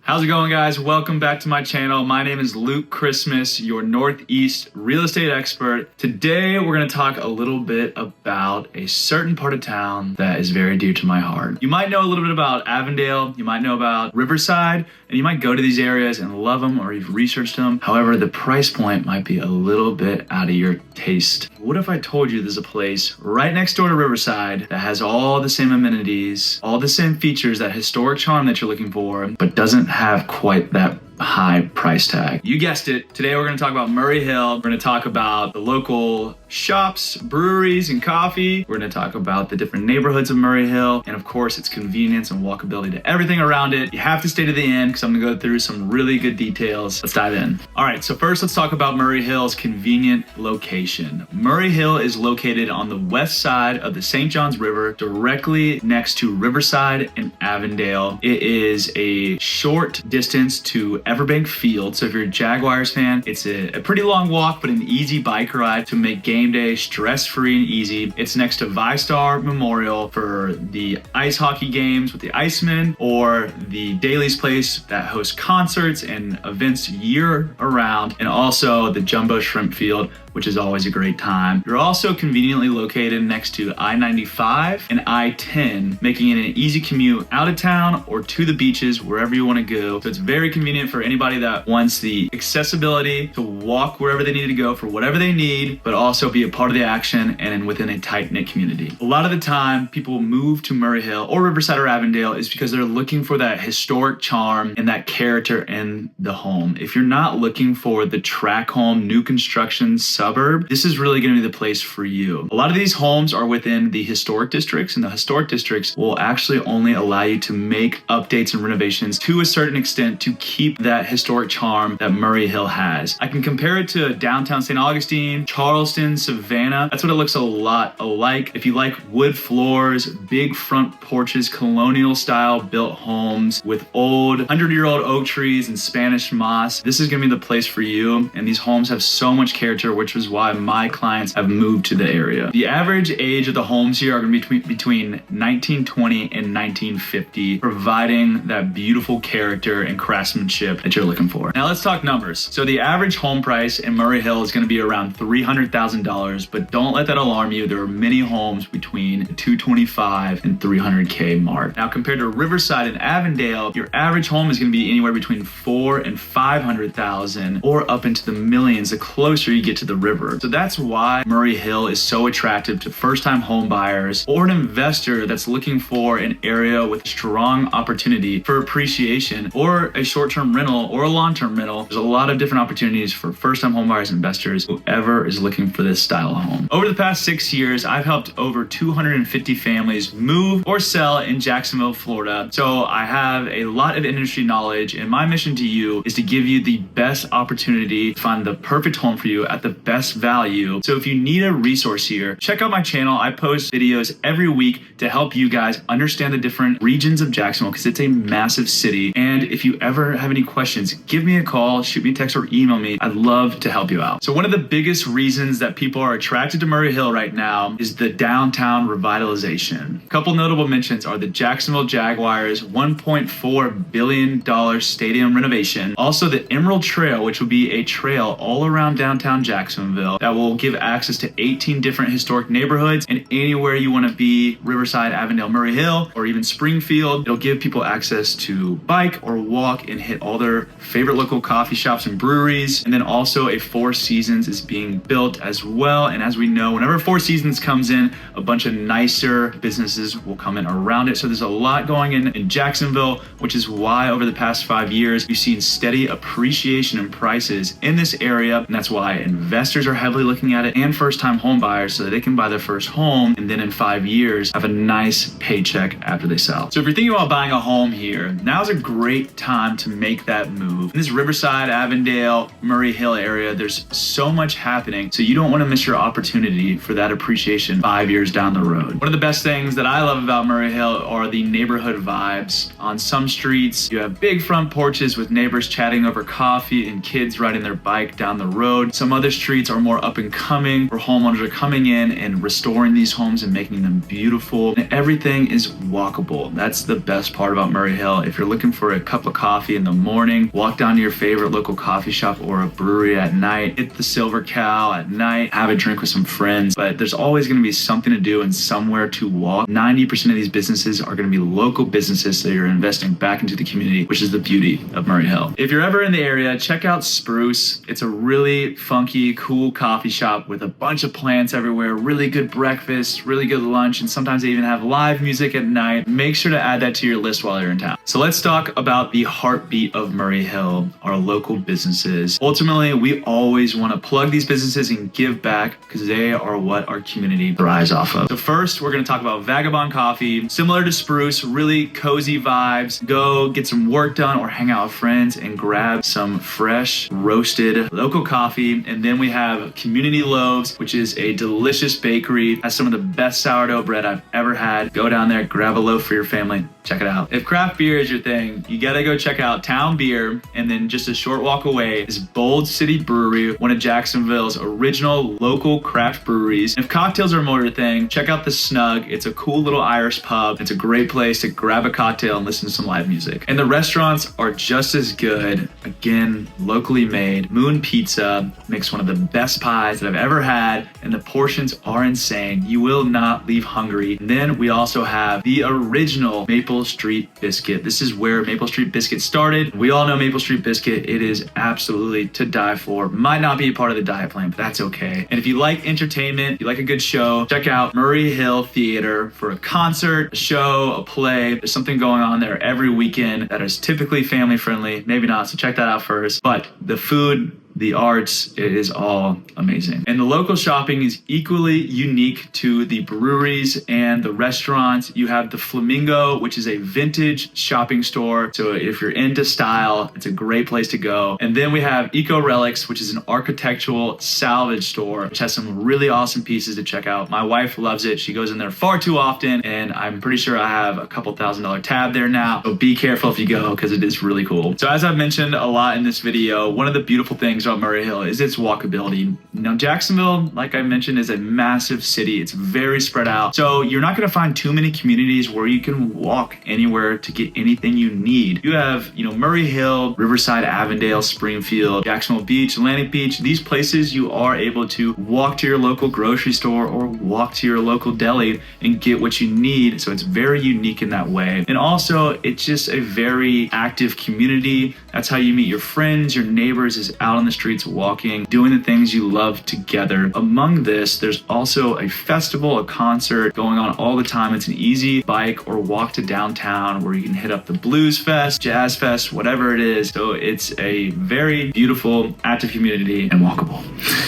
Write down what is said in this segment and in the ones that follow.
How's it going, guys? Welcome back to my channel. My name is Luke Christmas, your Northeast real estate expert. Today, we're gonna talk a little bit about a certain part of town that is very dear to my heart. You might know a little bit about Avondale, you might know about Riverside, and you might go to these areas and love them or you've researched them. However, the price point might be a little bit out of your taste. What if I told you there's a place right next door to Riverside that has all the same amenities, all the same features, that historic charm that you're looking for, but doesn't have quite that high price tag? You guessed it. Today we're going to talk about Murray Hill. We're going to talk about the local shops, breweries, and coffee. We're going to talk about the different neighborhoods of Murray Hill, and of course its convenience and walkability to everything around it. You have to stay to the end because I'm going to go through some really good details. Let's dive in. All right, so first let's talk about Murray Hill's convenient location. Murray Hill is located on the west side of the St. Johns River, directly next to Riverside and Avondale. It is a short distance to Everbank Field. So if you're a Jaguars fan, it's a pretty long walk, but an easy bike ride to make game day stress-free and easy. It's next to VyStar Memorial for the ice hockey games with the Icemen, or the Daly's Place that hosts concerts and events year around, and also the Jumbo Shrimp Field, which is always a great time. You're also conveniently located next to I-95 and I-10, making it an easy commute out of town or to the beaches, wherever you want to go. So it's very convenient for anybody that wants the accessibility to walk wherever they need to go for whatever they need, but also be a part of the action and within a tight-knit community. A lot of the time, people move to Murray Hill or Riverside or Avondale is because they're looking for that historic charm and that character in the home. If you're not looking for the track home, new construction, suburb, this is really going to be the place for you. A lot of these homes are within the historic districts, and the historic districts will actually only allow you to make updates and renovations to a certain extent to keep that historic charm that Murray Hill has. I can compare it to downtown St. Augustine, Charleston, Savannah. That's what it looks a lot alike. If you like wood floors, big front porches, colonial style built homes with old 100-year-old oak trees and Spanish moss, this is going to be the place for you. And these homes have so much character, which is why my clients have moved to the area. The average age of the homes here are going to be between 1920 and 1950, providing that beautiful character and craftsmanship that you're looking for. Now let's talk numbers. So the average home price in Murray Hill is going to be around $300,000, but don't let that alarm you. There are many homes between the $225,000 and $300K mark. Now compared to Riverside and Avondale, your average home is going to be anywhere between $400,000 and $500,000, or up into the millions the closer you get to the river. So that's why Murray Hill is so attractive to first-time home buyers or an investor that's looking for an area with strong opportunity for appreciation, or a short-term rental or a long-term rental. There's a lot of different opportunities for first-time home buyers and investors, whoever is looking for this style of home. Over the past 6 years, I've helped over 250 families move or sell in Jacksonville, Florida. So I have a lot of industry knowledge, and my mission to you is to give you the best opportunity to find the perfect home for you at the best value. So if you need a resource here, check out my channel. I post videos every week to help you guys understand the different regions of Jacksonville, because it's a massive city. And if you ever have any questions, give me a call, shoot me a text, or email me. I'd love to help you out. So one of the biggest reasons that people are attracted to Murray Hill right now is the downtown revitalization. A couple notable mentions are the Jacksonville Jaguars $1.4 billion stadium renovation. Also the Emerald Trail, which will be a trail all around downtown Jacksonville that will give access to 18 different historic neighborhoods, and anywhere you want to be, Riverside, Avondale, Murray Hill, or even Springfield. It'll give people access to bike or walk and hit all their favorite local coffee shops and breweries. And then also a Four Seasons is being built as well. And as we know, whenever Four Seasons comes in, a bunch of nicer businesses will come in around it. So there's a lot going in Jacksonville, which is why over the past 5 years, you've seen steady appreciation in prices in this area. And that's why investors are heavily looking at it, and first-time home buyers, so that they can buy their first home and then in 5 years have a nice paycheck after they sell. So if you're thinking about buying a home here, now's a great time to make that move. In this Riverside, Avondale, Murray Hill area, there's so much happening, so you don't want to miss your opportunity for that appreciation 5 years down the road. One of the best things that I love about Murray Hill are the neighborhood vibes. On some streets, you have big front porches with neighbors chatting over coffee and kids riding their bike down the road. Some other streets streets are more up and coming, where homeowners are coming in and restoring these homes and making them beautiful. And everything is walkable. That's the best part about Murray Hill. If you're looking for a cup of coffee in the morning, walk down to your favorite local coffee shop or a brewery at night, hit the Silver Cow at night, have a drink with some friends. But there's always going to be something to do and somewhere to walk. 90% of these businesses are going to be local businesses, so you're investing back into the community, which is the beauty of Murray Hill. If you're ever in the area, check out Spruce. It's a really funky, cool coffee shop with a bunch of plants everywhere, really good breakfast, really good lunch, and sometimes they even have live music at night. Make sure to add that to your list while you're in town. So let's talk about the heartbeat of Murray Hill, our local businesses. Ultimately, we always want to plug these businesses and give back because they are what our community thrives off of. So first, we're going to talk about Vagabond Coffee. Similar to Spruce, really cozy vibes. Go get some work done or hang out with friends and grab some fresh roasted local coffee. And then we have Community Loaves, which is a delicious bakery. Has some of the best sourdough bread I've ever had. Go down there, grab a loaf for your family. Check it out. If craft beer is your thing, you gotta go check out Town Beer, and then just a short walk away is Bold City Brewery, one of Jacksonville's original local craft breweries. If cocktails are more your thing, check out The Snug. It's a cool little Irish pub. It's a great place to grab a cocktail and listen to some live music. And the restaurants are just as good. Again, locally made. Moon Pizza makes one of the best pies that I've ever had, and the portions are insane. You will not leave hungry. And then we also have the original Maple Street Biscuit. This is where Maple Street Biscuit started. We all know Maple Street Biscuit. It is absolutely to die for. Might not be a part of the diet plan, but that's okay. And if you like entertainment, if you like a good show, check out Murray Hill Theater for a concert, a show, a play. There's something going on there every weekend that is typically family friendly. Maybe not, so check that out first. But the food, the arts, it is all amazing. And the local shopping is equally unique to the breweries and the restaurants. You have the Flamingo, which is a vintage shopping store. So if you're into style, it's a great place to go. And then we have Eco Relics, which is an architectural salvage store, which has some really awesome pieces to check out. My wife loves it. She goes in there far too often, and I'm pretty sure I have a couple $1,000 tab there now. So be careful if you go, because it is really cool. So as I've mentioned a lot in this video, one of the beautiful things about Murray Hill is its walkability. Now, Jacksonville, like I mentioned, is a massive city. It's very spread out. So you're not going to find too many communities where you can walk anywhere to get anything you need. You have, Murray Hill, Riverside, Avondale, Springfield, Jacksonville Beach, Atlantic Beach. These places you are able to walk to your local grocery store or walk to your local deli and get what you need. So it's very unique in that way. And also, it's just a very active community. That's how you meet your friends, your neighbors, is out on the streets walking, doing the things you love together. Among this, there's also a festival, a concert going on all the time. It's an easy bike or walk to downtown where you can hit up the Blues Fest, Jazz Fest, whatever it is. So it's a very beautiful, active community and walkable.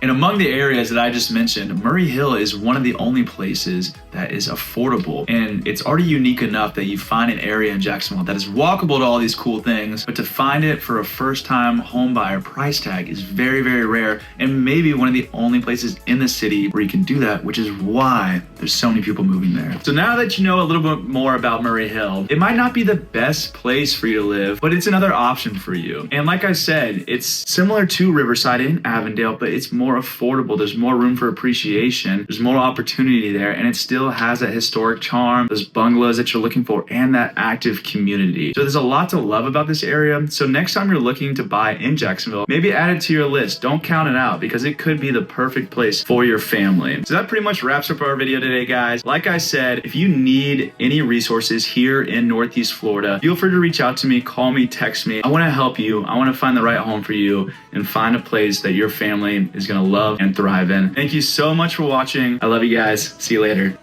And among the areas that I just mentioned, Murray Hill is one of the only places that is affordable. And it's already unique enough that you find an area in Jacksonville that is walkable to all these cool things, but to find it for a first-time home buyer price tag is very, very rare, and maybe one of the only places in the city where you can do that, which is why there's so many people moving there. So now that you know a little bit more about Murray Hill, it might not be the best place for you to live, but it's another option for you. And like I said, it's similar to Riverside and Avondale, but it's more affordable. There's more room for appreciation. There's more opportunity there, and it still has that historic charm, those bungalows that you're looking for, and that active community. So there's a lot to love about this area. So next time you're looking to buy in Jacksonville, maybe add it to your list. Don't count it out, because it could be the perfect place for your family. So that pretty much wraps up our video today, guys. Like I said, if you need any resources here in Northeast Florida, feel free to reach out to me, call me, text me. I want to help you. I want to find the right home for you and find a place that your family is going to love and thrive in. Thank you so much for watching. I love you guys. See you later.